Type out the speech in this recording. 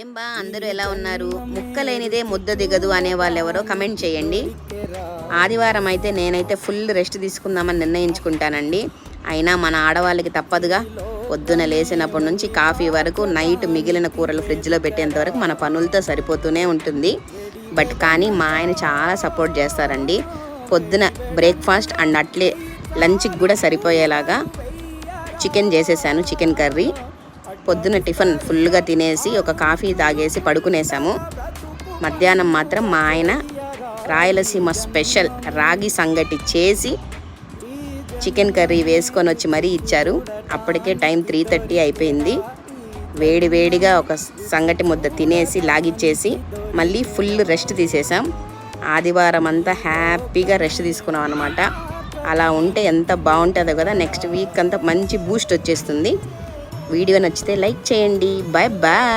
ఏం బా అందరూ ఎలా ఉన్నారు? ముక్కలేనిదే ముద్ద దిగదు అనే వాళ్ళు ఎవరో కమెంట్ చేయండి. ఆదివారం అయితే నేనైతే ఫుల్ రెస్ట్ తీసుకుందామని నిర్ణయించుకుంటానండి. అయినా మన ఆడవాళ్ళకి తప్పదుగా. పొద్దున లేచినప్పటి నుంచి కాఫీ వరకు నైట్ మిగిలిన కూరలు ఫ్రిడ్జ్లో పెట్టేంత వరకు మన పనులతో సరిపోతూనే ఉంటుంది. బట్ కానీ మా ఆయన చాలా సపోర్ట్ చేస్తారండి. పొద్దున బ్రేక్ఫాస్ట్ అండ్ అట్లే లంచ్కి కూడా సరిపోయేలాగా చికెన్ చేసేసాను, చికెన్ కర్రీ. పొద్దున టిఫిన్ ఫుల్గా తినేసి ఒక కాఫీ తాగేసి పడుకునేసాము. మధ్యాహ్నం మాత్రం మా ఆయన రాయలసీమ స్పెషల్ రాగి సంగటి చేసి చికెన్ కర్రీ వేసుకొని వచ్చి మరీ ఇచ్చారు. అప్పటికే టైం 3:30 అయిపోయింది. వేడి వేడిగా ఒక సంగటి ముద్ద తినేసి లాగిచ్చేసి మళ్ళీ ఫుల్ రెస్ట్ తీసేసాం. ఆదివారం అంతా హ్యాపీగా రెస్ట్ తీసుకున్నాం అనమాట. అలా ఉంటే ఎంత బాగుంటుందో కదా. నెక్స్ట్ వీక్ అంతా మంచి బూస్ట్ వచ్చేస్తుంది. వీడియో నచ్చితే లైక్ చేయండి. Bye bye.